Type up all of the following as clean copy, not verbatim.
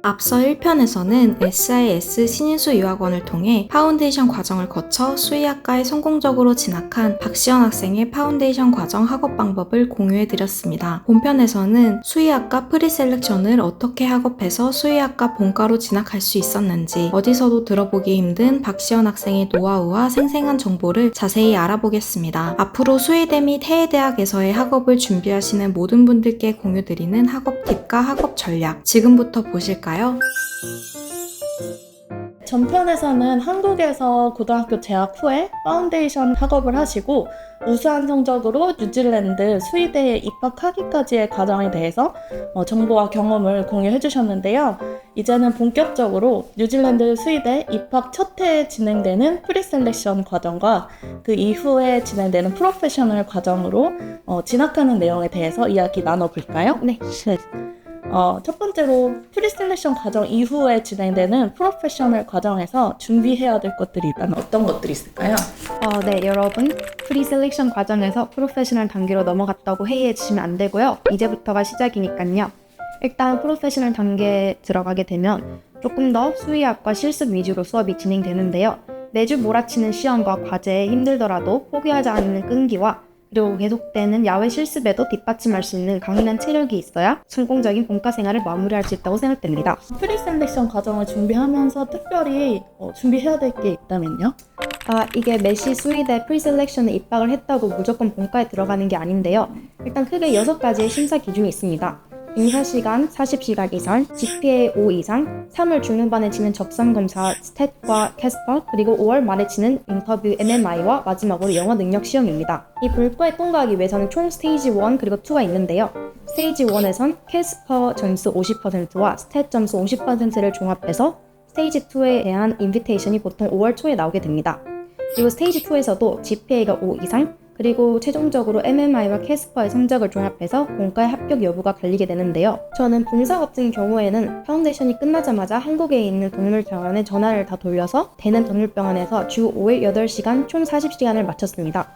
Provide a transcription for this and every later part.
앞서 1편에서는 SIS 신인수 유학원을 통해 파운데이션 과정을 거쳐 수의학과에 성공적으로 진학한 박시연 학생의 파운데이션 과정 학업 방법을 공유해드렸습니다. 본편에서는 수의학과 프리셀렉션을 어떻게 학업해서 수의학과 본과로 진학할 수 있었는지, 어디서도 들어보기 힘든 박시연 학생의 노하우와 생생한 정보를 자세히 알아보겠습니다. 앞으로 수의대 및 해외대학에서의 학업을 준비하시는 모든 분들께 공유드리는 학업 팁과 학업 전략, 지금부터 보실까요? 전편에서는 한국에서 고등학교 재학 후에 파운데이션 학업을 하시고 우수한 성적으로 뉴질랜드 수의대에 입학하기까지의 과정에 대해서 정보와 경험을 공유해 주셨는데요. 이제는 본격적으로 뉴질랜드 수의대 입학 첫 해에 진행되는 프리셀렉션 과정과 그 이후에 진행되는 프로페셔널 과정으로 진학하는 내용에 대해서 이야기 나눠볼까요? 네. 첫 번째로 프리셀렉션 과정 이후에 진행되는 프로페셔널 과정에서 준비해야 될 것들이 일단 어떤 것들이 있을까요? 네, 여러분. 프리셀렉션 과정에서 프로페셔널 단계로 넘어갔다고 회의해 주시면 안 되고요. 이제부터가 시작이니까요. 일단 프로페셔널 단계에 들어가게 되면 조금 더 수의학과 실습 위주로 수업이 진행되는데요. 매주 몰아치는 시험과 과제에 힘들더라도 포기하지 않는 끈기와 그리고 계속되는 야외 실습에도 뒷받침할 수 있는 강인한 체력이 있어야 성공적인 본과 생활을 마무리할 수 있다고 생각됩니다. 프리셀렉션 과정을 준비하면서 특별히 준비해야 될 게 있다면요? 이게 메시 수의대 프리셀렉션에 입학을 했다고 무조건 본과에 들어가는 게 아닌데요. 일단 크게 6가지의 심사 기준이 있습니다. 인사시간 40시간 이상, GPA 5 이상, 3월 중반에 치는 적성검사 스탯과 캐스퍼, 그리고 5월 말에 치는 인터뷰 MMI와 마지막으로 영어 능력 시험입니다. 이 본과에 통과하기 위해서는 총 스테이지 1 그리고 2가 있는데요. 스테이지 1에선 캐스퍼 점수 50%와 스탯 점수 50%를 종합해서 스테이지 2에 대한 인비테이션이 보통 5월 초에 나오게 됩니다. 그리고 스테이지 2에서도 GPA가 5 이상, 그리고 최종적으로 MMI와 캐스퍼의 성적을 종합해서 본과의 합격 여부가 갈리게 되는데요. 저는 봉사 같은 경우에는 파운데이션이 끝나자마자 한국에 있는 동물병원에 전화를 다 돌려서 되는 동물병원에서 주 5일 8시간 총 40시간을 마쳤습니다.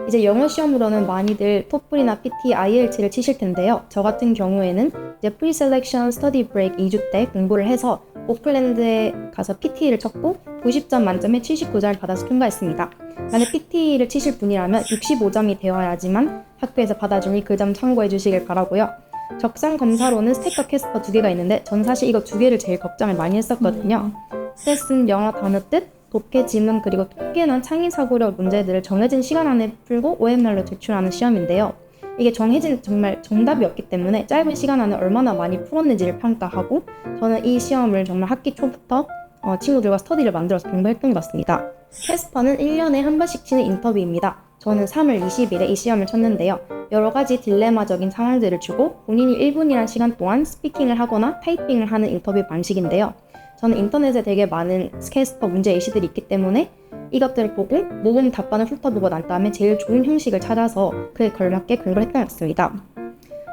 이제 영어 시험으로는 많이들 토플이나 PT, IELTS를 치실 텐데요. 저 같은 경우에는 이제 프리셀렉션 스터디 브레이크 2주 때 공부를 해서 오클랜드에 가서 PT를 쳤고 90점 만점에 79점을 받아서 통과했습니다. 만약 PT를 치실 분이라면 65점이 되어야지만 학교에서 받아주니 그 점 참고해 주시길 바라고요. 적성 검사로는 스탯과 캐스퍼 2개가 있는데 전 사실 이거 2개를 제일 걱정을 많이 했었거든요. 스탯은 영어 단어 뜻, 독해 지문 그리고 통계나 창의 사고력 문제들을 정해진 시간 안에 풀고 OMR로 제출하는 시험인데요. 이게 정해진 정말 정답이 없기 때문에 짧은 시간 안에 얼마나 많이 풀었는지를 평가하고 저는 이 시험을 정말 학기 초부터 친구들과 스터디를 만들어서 공부했던 것 같습니다. 캐스퍼는 1년에 한 번씩 치는 인터뷰입니다. 저는 3월 20일에 이 시험을 쳤는데요. 여러 가지 딜레마적인 상황들을 주고 본인이 1분이라는 시간 동안 스피킹을 하거나 타이핑을 하는 인터뷰 방식인데요. 저는 인터넷에 되게 많은 캐스퍼 문제 예시들이 있기 때문에 이것들을 보고 모범 답변을 훑어보고 난 다음에 제일 좋은 형식을 찾아서 그에 걸맞게 공부를 했던 것 같습니다.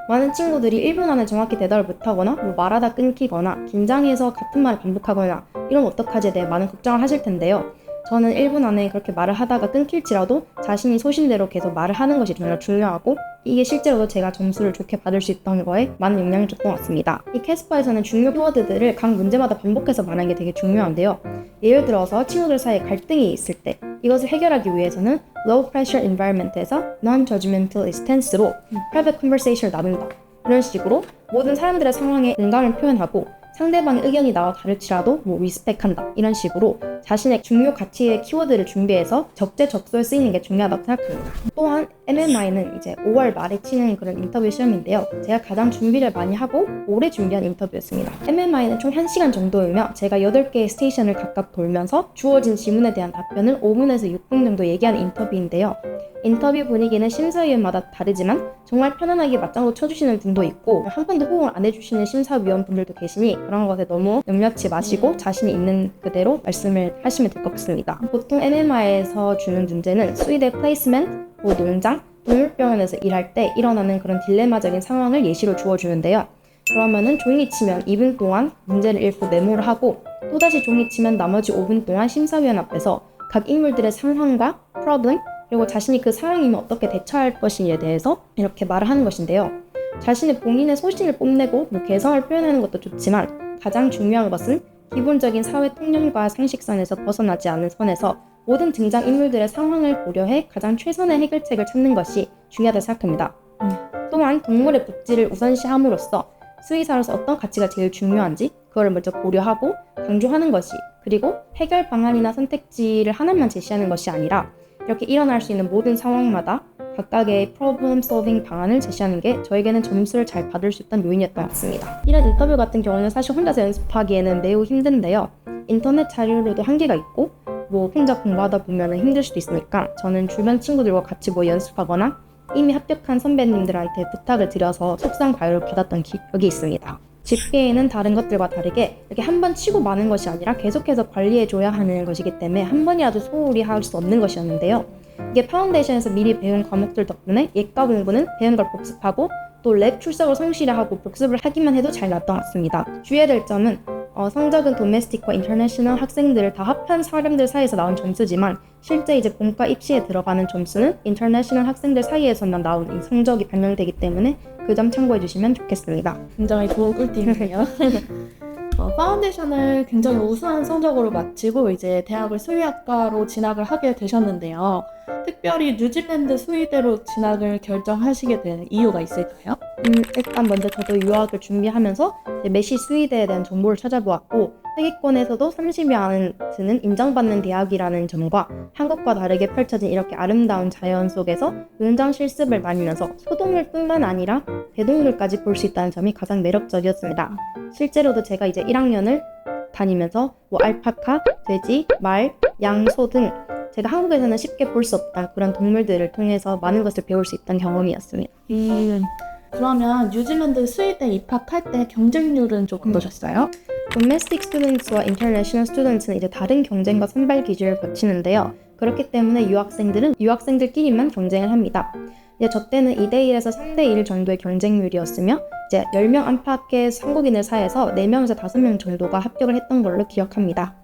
많은 친구들이 1분 안에 정확히 대답을 못하거나 말하다 끊기거나 긴장해서 같은 말을 반복하거나 이러면 어떡하지에 대해 많은 걱정을 하실 텐데요. 저는 1분 안에 그렇게 말을 하다가 끊길지라도 자신이 소신대로 계속 말을 하는 것이 정말 중요하고 이게 실제로도 제가 점수를 좋게 받을 수 있던 거에 많은 영향을 줬던 것 같습니다. 이 캐스퍼에서는 중요 키워드들을 각 문제마다 반복해서 말하는 게 되게 중요한데요. 예를 들어서 친구들 사이에 갈등이 있을 때 이것을 해결하기 위해서는 low pressure environment에서 non-judgmental stance로 private conversation을 나눈다. 이런 식으로 모든 사람들의 상황에 공감을 표현하고 상대방의 의견이 나와 다를지라도 리스펙한다 이런 식으로 자신의 중요 가치의 키워드를 준비해서 적재적소에 쓰이는 게 중요하다고 생각합니다. 또한 MMI는 이제 5월 말에 치는 그런 인터뷰 시험인데요. 제가 가장 준비를 많이 하고 오래 준비한 인터뷰였습니다. MMI는 총 1시간 정도이며 제가 8개의 스테이션을 각각 돌면서 주어진 질문에 대한 답변을 5분에서 6분 정도 얘기하는 인터뷰인데요. 인터뷰 분위기는 심사위원마다 다르지만 정말 편안하게 맞장구 쳐주시는 분도 있고 한 번도 호응을 안 해주시는 심사위원분들도 계시니 그런 것에 너무 염려치 마시고 자신이 있는 그대로 말씀을 하시면 될 것 같습니다. 보통 MMI에서 주는 문제는 수의대 플레이스먼트, 농장, 동물병원에서 일할 때 일어나는 그런 딜레마적인 상황을 예시로 주어주는데요. 그러면은 종이 치면 2분 동안 문제를 읽고 메모를 하고 또다시 종이 치면 나머지 5분 동안 심사위원 앞에서 각 인물들의 상황과 프로블em, 그리고 자신이 그 상황이면 어떻게 대처할 것인지에 대해서 이렇게 말을 하는 것인데요. 자신의 본인의 소신을 뽐내고 개성을 표현하는 것도 좋지만 가장 중요한 것은 기본적인 사회 통념과 상식선에서 벗어나지 않은 선에서 모든 등장인물들의 상황을 고려해 가장 최선의 해결책을 찾는 것이 중요하다고 생각합니다. 또한 동물의 복지를 우선시함으로써 수의사로서 어떤 가치가 제일 중요한지 그걸 먼저 고려하고 강조하는 것이, 그리고 해결 방안이나 선택지를 하나만 제시하는 것이 아니라 이렇게 일어날 수 있는 모든 상황마다 각각의 프로블럼 솔빙 방안을 제시하는 게 저에게는 점수를 잘 받을 수 있던 요인이었던 것 같습니다. 이런 인터뷰 같은 경우는 사실 혼자서 연습하기에는 매우 힘든데요. 인터넷 자료로도 한계가 있고 혼자 공부하다 보면 힘들 수도 있으니까 저는 주변 친구들과 같이 연습하거나 이미 합격한 선배님들한테 부탁을 드려서 속상 과외를 받았던 기억이 있습니다. GPA는 다른 것들과 다르게 이렇게 한 번 치고 마는 것이 아니라 계속해서 관리해줘야 하는 것이기 때문에 한 번이라도 소홀히 할 수 없는 것이었는데요. 이게 파운데이션에서 미리 배운 과목들 덕분에 예과 공부는 배운 걸 복습하고 또 랩 출석을 성실히 하고 복습을 하기만 해도 잘 나왔던 것 같습니다. 주의해야 될 점은 성적은 도메스틱과 인터내셔널 학생들을 다 합한 사람들 사이에서 나온 점수지만 실제 이제 본과 입시에 들어가는 점수는 인터내셔널 학생들 사이에서만 나온 성적이 반영되기 때문에 그 점 참고해 주시면 좋겠습니다. 굉장히 좋은 꿀팁이네요. 파운데이션을 굉장히 우수한 성적으로 마치고 이제 대학을 수의학과로 진학을 하게 되셨는데요. 특별히 뉴질랜드 수의대로 진학을 결정하시게 된 이유가 있을까요? 일단 먼저 저도 유학을 준비하면서 메시 수의대에 대한 정보를 찾아보았고 세계권에서도 30여 안 드는 인정받는 대학이라는 점과 한국과 다르게 펼쳐진 이렇게 아름다운 자연 속에서 농장 실습을 다니면서 소동물뿐만 아니라 대동물까지 볼 수 있다는 점이 가장 매력적이었습니다. 실제로도 제가 이제 1학년을 다니면서 알파카, 돼지, 말, 양, 소 등 제가 한국에서는 쉽게 볼 수 없다 그런 동물들을 통해서 많은 것을 배울 수 있던 경험이었습니다. 그러면 뉴질랜드 수의대 입학할 때 경쟁률은 조금 어떠셨어요? Domestic Students와 International Students는 이제 다른 경쟁과 선발 기준을 거치는데요. 그렇기 때문에 유학생들은 유학생들끼리만 경쟁을 합니다. 이제 저 때는 2대1에서 3대1 정도의 경쟁률이었으며 이제 10명 안팎의 한국인을 사이에서 4명에서 5명 정도가 합격을 했던 걸로 기억합니다.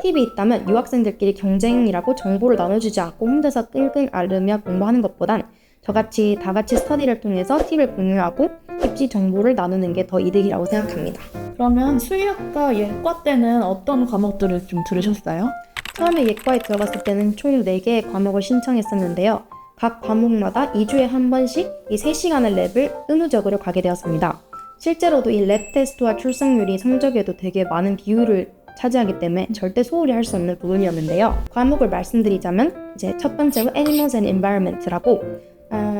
팁이 있다면 유학생들끼리 경쟁이라고 정보를 나눠주지 않고 혼자서 끙끙 앓으며 공부하는 것보단 저같이 다 같이 스터디를 통해서 팁을 공유하고 입시 정보를 나누는 게 더 이득이라고 생각합니다. 그러면 수의학과 예과 때는 어떤 과목들을 좀 들으셨어요? 처음에 예과에 들어갔을 때는 총 4개의 과목을 신청했었는데요. 각 과목마다 2주에 한 번씩 이 3시간의 랩을 의무적으로 가게 되었습니다. 실제로도 이 랩 테스트와 출석률이 성적에도 되게 많은 비율을 차지하기 때문에 절대 소홀히 할 수 없는 부분이었는데요. 과목을 말씀드리자면 이제 첫 번째로 Animals and Environment라고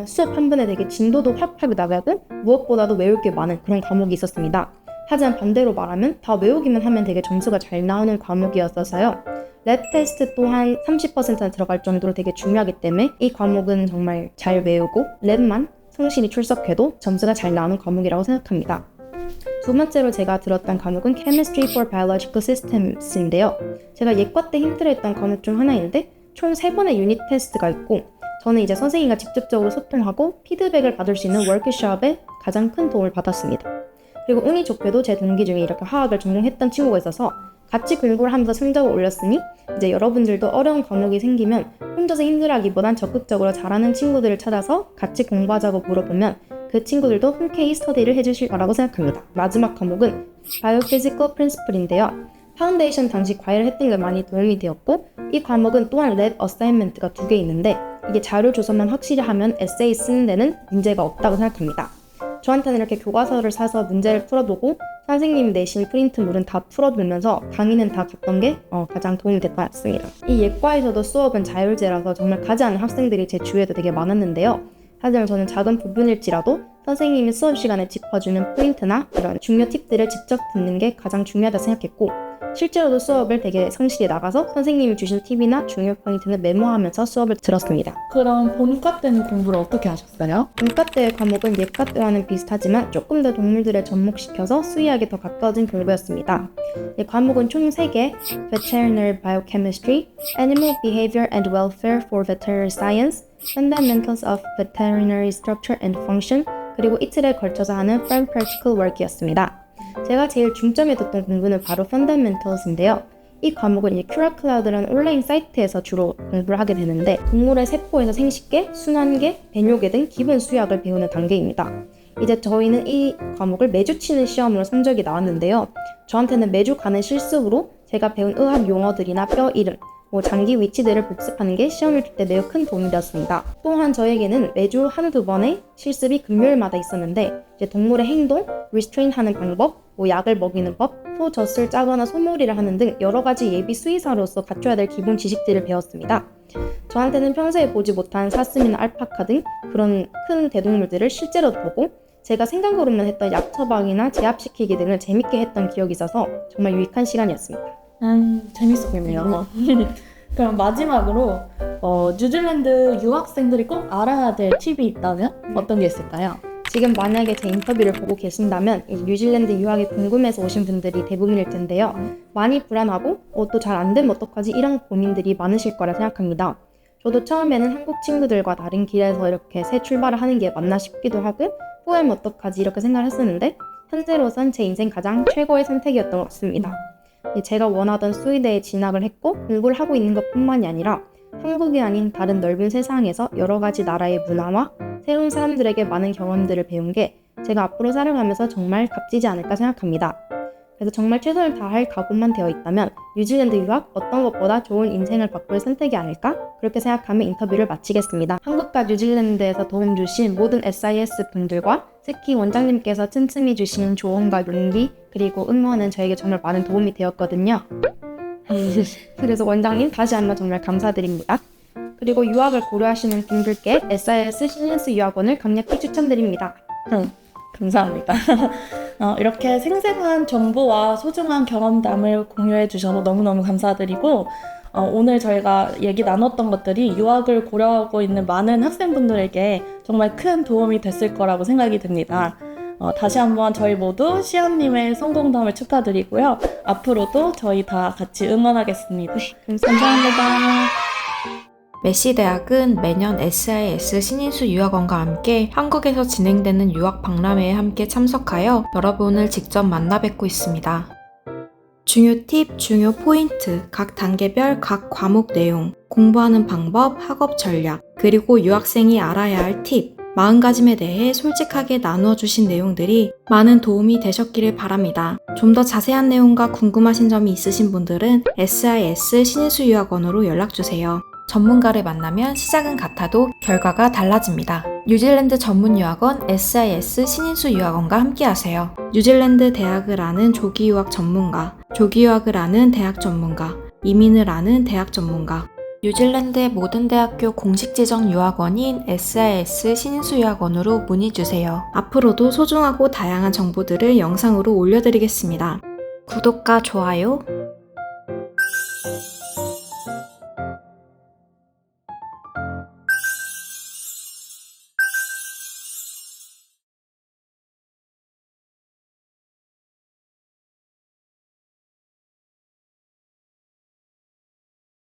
수업 한 번에 되게 진도도 확 나가고 무엇보다도 외울 게 많은 그런 과목이 있었습니다. 하지만 반대로 말하면 다 외우기만 하면 되게 점수가 잘 나오는 과목이었어서요. 랩 테스트 또한 30%나 들어갈 정도로 되게 중요하기 때문에 이 과목은 정말 잘 외우고 랩만 성실히 출석해도 점수가 잘 나오는 과목이라고 생각합니다. 두 번째로 제가 들었던 과목은 Chemistry for Biological Systems인데요. 제가 예과 때 힌트를 했던 과목 중 하나인데 총 3번의 유닛 테스트가 있고 저는 이제 선생님과 직접적으로 소통하고 피드백을 받을 수 있는 워크숍에 가장 큰 도움을 받았습니다. 그리고 운이 좋게도 제 동기 중에 이렇게 화학을 전공했던 친구가 있어서 같이 공부를 하면서 성적을 올렸으니 이제 여러분들도 어려운 과목이 생기면 혼자서 힘들어하기보단 적극적으로 잘하는 친구들을 찾아서 같이 공부하자고 물어보면 그 친구들도 흔쾌히 스터디를 해주실 거라고 생각합니다. 마지막 과목은 Biophysical Principle인데요. 파운데이션 당시 과외를 했던 게 많이 도움이 되었고 이 과목은 또한 랩 어사인먼트가 2개 있는데 이게 자료 조사만 확실히 하면 에세이 쓰는 데는 문제가 없다고 생각합니다. 저한테는 이렇게 교과서를 사서 문제를 풀어보고 선생님이 내신 프린트물은 다 풀어두면서 강의는 다 갔던 게 가장 도움이 됐던 것 같습니다. 이 예과에서도 수업은 자율제라서 정말 가지 않은 학생들이 제 주위에도 되게 많았는데요. 하지만 저는 작은 부분일지라도 선생님이 수업 시간에 짚어주는 포인트나 이런 중요 팁들을 직접 듣는 게 가장 중요하다고 생각했고 실제로도 수업을 되게 성실히 나가서 선생님이 주신 팁이나 중요 포인트는 메모하면서 수업을 들었습니다. 그럼 본과 때는 공부를 어떻게 하셨어요? 본과 때의 과목은 예과 때와는 비슷하지만 조금 더 동물들에 접목시켜서 수의학에 더 가까워진 공부였습니다. 이 과목은 총 3개, Veterinary Biochemistry, Animal Behavior and Welfare for Veterinary Science, Fundamentals of Veterinary Structure and Function, 그리고 이틀에 걸쳐서 하는 Farm Practical Work이었습니다. 제가 제일 중점에 뒀던 공부는 바로 Fundamentals인데요. 이 과목은 이 큐라클라우드라는 온라인 사이트에서 주로 공부를 하게 되는데 동물의 세포에서 생식계, 순환계, 배뇨계 등 기본 수학을 배우는 단계입니다. 이제 저희는 이 과목을 매주 치는 시험으로 성적이 나왔는데요. 저한테는 매주 가는 실습으로 제가 배운 의학 용어들이나 뼈 이름, 장기 위치들을 복습하는 게 시험을 칠 때 매우 큰 도움이 되었습니다. 또한 저에게는 매주 한두 번의 실습이 금요일마다 있었는데 이제 동물의 행동, 리스트레인 하는 방법, 약을 먹이는 법, 소 젖을 짜거나 소몰이를 하는 등 여러 가지 예비 수의사로서 갖춰야 될 기본 지식들을 배웠습니다. 저한테는 평소에 보지 못한 사슴이나 알파카 등 그런 큰 대동물들을 실제로 보고 제가 생각으로만 했던 약 처방이나 제압시키기 등을 재밌게 했던 기억이 있어서 정말 유익한 시간이었습니다. 재밌었겠네요. 그럼 마지막으로 뉴질랜드 유학생들이 꼭 알아야 될 팁이 있다면 어떤 게 있을까요? 지금 만약에 제 인터뷰를 보고 계신다면 이 뉴질랜드 유학이 궁금해서 오신 분들이 대부분일 텐데요. 많이 불안하고 또 잘 안 되면 어떡하지 이런 고민들이 많으실 거라 생각합니다. 저도 처음에는 한국 친구들과 다른 길에서 이렇게 새 출발을 하는 게 맞나 싶기도 하고 후회하면 어떡하지 이렇게 생각을 했었는데 현재로선 제 인생 가장 최고의 선택이었던 것 같습니다. 제가 원하던 스웨덴에 진학을 했고 공부를 하고 있는 것뿐만이 아니라 한국이 아닌 다른 넓은 세상에서 여러 가지 나라의 문화와 새로운 사람들에게 많은 경험들을 배운 게 제가 앞으로 살아가면서 정말 값지지 않을까 생각합니다. 그래서 정말 최선을 다할 각오만 되어 있다면 뉴질랜드 유학 어떤 것보다 좋은 인생을 바꿀 선택이 아닐까? 그렇게 생각하며 인터뷰를 마치겠습니다. 한국과 뉴질랜드에서 도움 주신 모든 SIS 분들과 특히 원장님께서 틈틈이 주신 조언과 용기 그리고 응원은 저에게 정말 많은 도움이 되었거든요. 그래서 원장님 다시 한번 정말 감사드립니다. 그리고 유학을 고려하시는 분들께 SIS 신인수 유학원을 강력히 추천드립니다. 감사합니다. 이렇게 생생한 정보와 소중한 경험담을 공유해 주셔서 너무너무 감사드리고 오늘 저희가 얘기 나눴던 것들이 유학을 고려하고 있는 많은 학생분들에게 정말 큰 도움이 됐을 거라고 생각이 듭니다. 다시 한번 저희 모두 시연님의 성공담을 축하드리고요. 앞으로도 저희 다 같이 응원하겠습니다. 감사합니다. 메시 대학은 매년 SIS 신인수 유학원과 함께 한국에서 진행되는 유학 박람회에 함께 참석하여 여러분을 직접 만나 뵙고 있습니다. 중요 팁, 중요 포인트, 각 단계별 각 과목 내용, 공부하는 방법, 학업 전략, 그리고 유학생이 알아야 할 팁, 마음가짐에 대해 솔직하게 나누어 주신 내용들이 많은 도움이 되셨기를 바랍니다. 좀 더 자세한 내용과 궁금하신 점이 있으신 분들은 SIS 신인수 유학원으로 연락주세요. 전문가를 만나면 시작은 같아도 결과가 달라집니다. 뉴질랜드 전문 유학원 SIS 신인수 유학원과 함께하세요. 뉴질랜드 대학을 아는 조기 유학 전문가, 조기 유학을 아는 대학 전문가, 이민을 아는 대학 전문가, 뉴질랜드의 모든 대학교 공식 지정 유학원인 SIS 신인수 유학원으로 문의주세요. 앞으로도 소중하고 다양한 정보들을 영상으로 올려드리겠습니다. 구독과 좋아요,